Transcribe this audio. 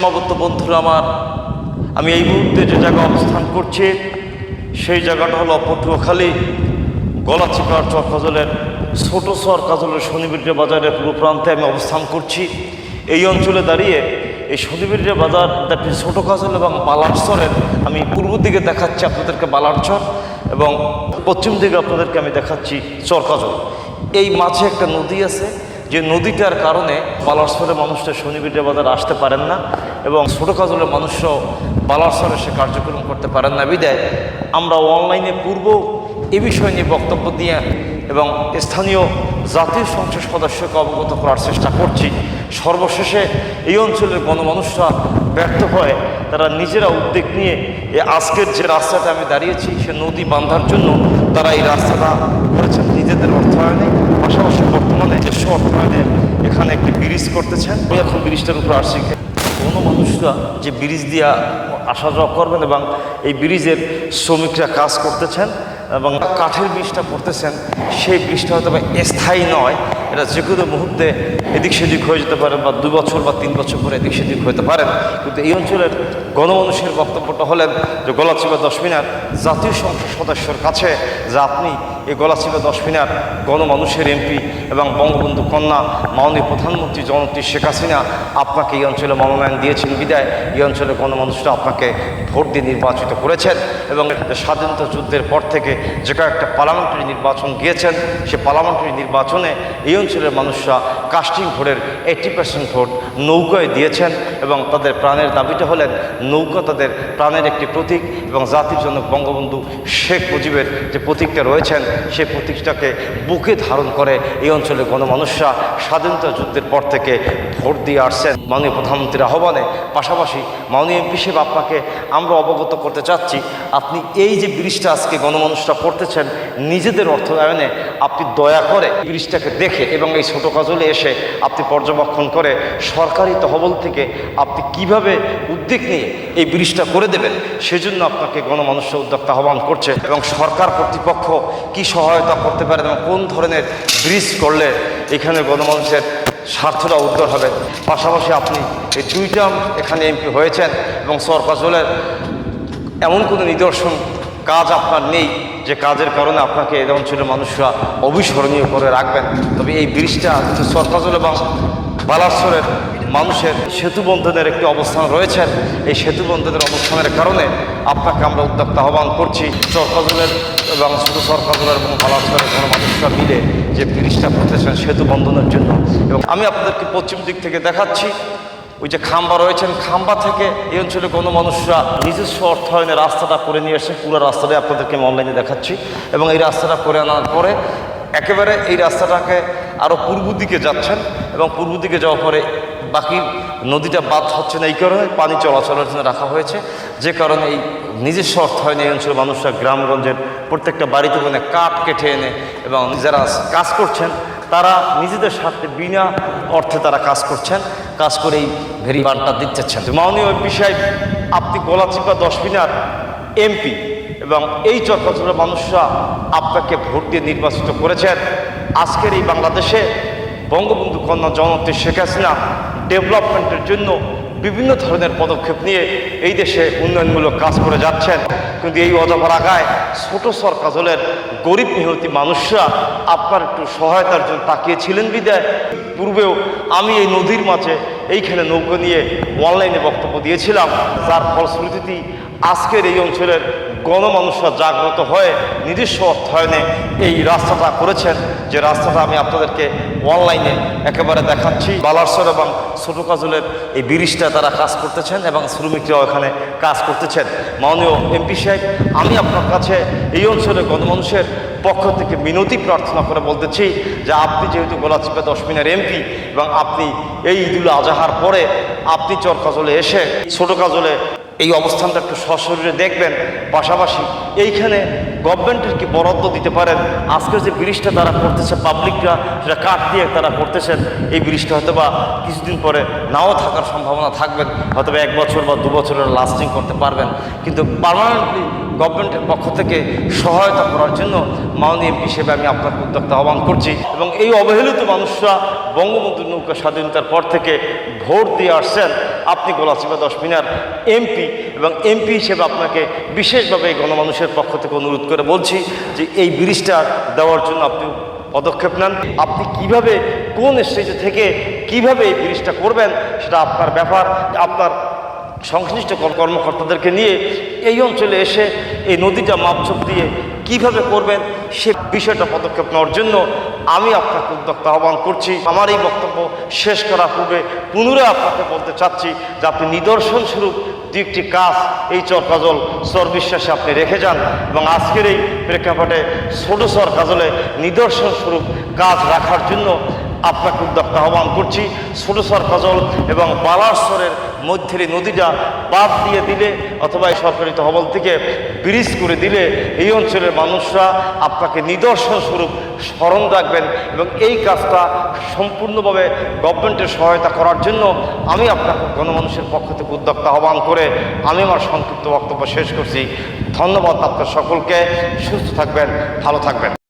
সমাগত বন্ধুরা আমার, আমি এই মুহূর্তে যে জায়গায় অবস্থান করছি সেই জায়গাটা হলো পটুয়াখালী গলাচিপার চরকাজলের ছোট চরকাজলের শনিবিরজা বাজারের পূর্ব প্রান্তে আমি অবস্থান করছি। এই অঞ্চলে দাঁড়িয়ে এই শনিবিরজা বাজার ছোট কাজল এবং বালারচরের আমি পূর্ব দিকে দেখাচ্ছি আপনাদেরকে বালারচর, এবং পশ্চিম দিকে আপনাদেরকে আমি দেখাচ্ছি চরকাজল। এই মাঝে একটা নদী আছে, যে নদীটার কারণে বালারচরের মানুষরা শনিবিরজা বাজার আসতে পারেন না, এবং ছোট কাজলের মানুষরাও বালারচরে সে কার্যক্রম করতে পারেন না। বিদায় আমরা অনলাইনে পূর্ব এ বিষয় নিয়ে বক্তব্য দিয়ে এবং স্থানীয় জাতীয় সংসদ সদস্যকে অবগত করার চেষ্টা করছি। সর্বশেষে এই অঞ্চলের গণমানুষরা ব্যর্থ হয়, তারা নিজেরা উদ্যোগ নিয়ে আজকের যে রাস্তাটা আমি দাঁড়িয়েছি সে নদী বাঁধার জন্য তারা এই রাস্তাটা করেছেন নিজেদের অর্থায়নে, পাশাপাশি বর্তমানে দেশের অর্থায়নে এখানে একটি ব্রিজ করতেছেন। আমি এখন ব্রিজটার উপর আসছি। গণমানুষরা যে ব্রিজ দিয়ে আসা যাওয়া করবেন এবং এই ব্রিজের শ্রমিকরা কাজ করতেছেন এবং কাঠের ব্রিজটা করতেছেন, সেই ব্রিজটা হয়তো বা স্থায়ী নয়, এটা যে কোনো মুহূর্তে এদিক সেদিক হয়ে যেতে পারে, বা 2 বছর বা 3 বছর পরে এদিক সেদিক হতে পারেন। কিন্তু এই অঞ্চলের গণমানুষের বক্তব্যটা হলেন যে গলাচিপা 10 মিনার জাতীয় সংসদ সদস্যর কাছে যে আপনি এই গলাচিপা 10 মিনার গণমানুষের এমপি এবং বঙ্গবন্ধু কন্যা মাননীয় প্রধানমন্ত্রী জননেত্রী শেখ হাসিনা আপনাকে এই অঞ্চলে মনোনয়ন দিয়েছেন। বিদায় এই অঞ্চলের গণমানুষরা আপনাকে ভোট দিয়ে নির্বাচিত করেছেন, এবং স্বাধীনতা যুদ্ধের পর থেকে যে একটা পার্লামেন্টারি নির্বাচন গিয়েছেন, সে পার্লামেন্টারি নির্বাচনে এই অঞ্চলের মানুষরা কাস্টিং ভোটের 80% ভোট নৌকায় দিয়েছেন, এবং তাদের প্রাণের দাবিটা হলেন নৌকা তাদের প্রাণের একটি প্রতীক, এবং জাতির জনক বঙ্গবন্ধু শেখ মুজিবের যে প্রতীকটা রয়েছেন সেই প্রতীকটাকে বুকে ধারণ করে এই অঞ্চলের গণমানুষরা স্বাধীনতা যুদ্ধের পর থেকে ভোট দিয়ে আসছেন মাননীয় প্রধানমন্ত্রীর আহ্বানে। পাশাপাশি মাননীয় এমপি হিসেবে আপনাকে আমরা অবগত করতে চাচ্ছি, আপনি এই যে ব্রিজটা আজকে গণমানুষরা করতেছেন নিজেদের অর্থায়নে, আপনি দয়া করে ব্রিজটাকে দেখে এবং এই ছোটো কাজলে এসে আপনি পর্যবেক্ষণ করে সরকারি তহবিল থেকে আপনি কিভাবে উদ্যোগ নিয়ে এই ব্রিজটা করে দেবেন সেজন্য আপনাকে গণমানুষরা উদ্যোক্তা আহ্বান করছে, এবং সরকার কর্তৃপক্ষ কি সহায়তা করতে পারেন এবং কোন ধরনের ব্রিজ করলে এখানে গণমানুষের স্বার্থটা উদ্ধার হবে। পাশাপাশি আপনি এই 2 টার্ম এখানে এমপি হয়েছেন, এবং চরকাজলের এমন কোনো নিদর্শন কাজ আপনার নেই যে কাজের কারণে আপনাকে এই অঞ্চলের মানুষরা অবিস্মরণীয় করে রাখবেন। তবে এই ব্রিজটা চরকাজল এবং বালারচরের মানুষের সেতু বন্ধনের একটি অবস্থান রয়েছেন, এই সেতু বন্ধনের অবস্থানের কারণে আপনাকে আমরা উদ্যোক্তা আহ্বান করছি চরকাজলের এবং শুধু চরকাজলের এবং বালারচরের কোনো মানুষরা মিলে যে ব্রিজটা করতেছেন সেতু বন্ধনের জন্য। এবং আমি আপনাদেরকে পশ্চিম দিক থেকে দেখাচ্ছি, ওই যে খাম্বা রয়েছেন, খাম্বা থেকে এই অঞ্চলে কোনো মানুষরা নিজস্ব অর্থায়নে রাস্তাটা করে নিয়ে এসে পুরো রাস্তাটাই আপনাদেরকে আমি অনলাইনে দেখাচ্ছি, এবং এই রাস্তাটা করে আনার পরে একেবারে এই রাস্তাটাকে আরও পূর্ব দিকে যাচ্ছেন, এবং পূর্ব দিকে যাওয়ার পরে বাকি নদীটা বাদ হচ্ছে না, এই কারণে পানি চলাচলের জন্য রাখা হয়েছে, যে কারণে এই নিজস্ব অর্থায়নে এই অঞ্চলের মানুষরা গ্রামগঞ্জের প্রত্যেকটা বাড়িতে মানে কাঠ কেটে এনে এবং যারা কাজ করছেন তারা নিজেদের স্বার্থে বিনা অর্থে তারা কাজ করছেন, কাজ করেই ভেরি বানটা দিচ্ছেন। মাননীয় এমপি সাহেব, আপনি গলাচিপা 10 মিনার এমপি এবং এই চরকাজলের মানুষরা আপনাকে ভোট দিয়ে নির্বাচিত করেছেন। আজকের এই বাংলাদেশে বঙ্গবন্ধু কন্যা জননেত্রী শেখ হাসিনা ডেভেলপমেন্টের জন্য বিভিন্ন ধরনের পদক্ষেপ নিয়ে এই দেশে উন্নয়নমূলক কাজ করে যাচ্ছেন, কিন্তু এই অজপাড়াগায় ছোটো চরকাজলের গরিব মেহনতি মানুষরা আপনার একটু সহায়তার জন্য তাকিয়েছিলেন। বিদায় পূর্বেও আমি এই নদীর মাঝে এইখানে নৌকা নিয়ে অনলাইনে বক্তব্য দিয়েছিলাম, যার ফলশ্রুতিতে আজকের এই অঞ্চলের গণমানুষরা জাগ্রত হয়ে নিজস্ব অর্থায়নে এই রাস্তাটা করেছেন, যে রাস্তাটা আমি আপনাদেরকে অনলাইনে একেবারে দেখাচ্ছি। বালারচর এবং ছোটো কাজলের এই ব্রিজটা তারা কাজ করতেছেন এবং শ্রমিকরাও এখানে কাজ করতেছেন। মাননীয় এমপি সাহেব, আমি আপনার কাছে এই অঞ্চলের গণমানুষের পক্ষ থেকে মিনতি প্রার্থনা করে বলতেছি যে আপনি যেহেতু গলাচিপা 10 মিনার এমপি এবং আপনি এই ঈদুল আজহার পরে আপনি চরকাজলে এসে ছোটো কাজলে এই অবস্থানটা একটু সশরীরে দেখবেন, পাশাপাশি এইখানে গভর্নমেন্টের কি বরাদ্দ দিতে পারেন। আজকের যে ব্রিজটা তারা করতেছে, পাবলিকরা সেটা কাঠ দিয়ে তারা করতেছেন, এই ব্রিজটা হয়তো বা কিছুদিন পরে নাও থাকার সম্ভাবনা থাকবেন, হয়তো 1 বছর বা 2 বছরের লাস্টিং করতে পারবেন, কিন্তু পার্মানেন্টলি গভর্নমেন্টের পক্ষ থেকে সহায়তা করার জন্য মাননীয় এমপি হিসেবে আমি আপনাকে উদ্যোক্তা আহ্বান করছি। এবং এই অবহেলিত মানুষরা বঙ্গবন্ধু নৌকা স্বাধীনতার পর থেকে ভোট দিয়ে আসছেন, আপনি গলাচিপা 10 মিনার এমপি, এবং এমপি হিসেবে আপনাকে বিশেষভাবে এই গণমানুষের পক্ষ থেকে অনুরোধ করে বলছি যে এই ব্রিজটা দেওয়ার জন্য আপনি পদক্ষেপ নেন। আপনি কিভাবে, কোন স্টেজে থেকে কিভাবে এই ব্রিজটা করবেন সেটা আপনার ব্যাপার। আপনার সংশ্লিষ্ট কর্মকর্তাদেরকে নিয়ে এই অঞ্চলে এসে এই নদীটা মাপঝোপ দিয়ে কিভাবে করবেন সে বিষয়টা পদক্ষেপ নেওয়ার জন্য আমি আপনাকে উদ্যোক্তা আহ্বান করছি। আমার এই বক্তব্য শেষ করার পূর্বে পুনরায় আপনাকে বলতে চাচ্ছি যে আপনি নিদর্শনস্বরূপ 2-1টি কাজ এই চরকাজল চর বিশ্বাসে আপনি রেখে যান, এবং আজকের এই প্রেক্ষাপটে ছোট চর কাজলে নিদর্শনস্বরূপ কাজ রাখার জন্য আপনাকে উদ্যোক্তা আহ্বান করছি। ছোট চর কাজল এবং বালাসরের মধ্যের এই নদীটা বাদ দিয়ে দিলে অথবা এই সরকারি তহবিল থেকে ব্রিজ করে দিলে এই অঞ্চলের মানুষরা আপনাকে নিদর্শন স্বরূপ স্মরণ রাখবেন, এবং এই কাজটা সম্পূর্ণভাবে গভর্নমেন্টের সহায়তা করার জন্য আমি আপনাকে গণমানুষের পক্ষ থেকে উদ্যোক্তা আহ্বান করে আমি আমার সংক্ষিপ্ত বক্তব্য শেষ করছি। ধন্যবাদ আপনার সকলকে। সুস্থ থাকবেন, ভালো থাকবেন।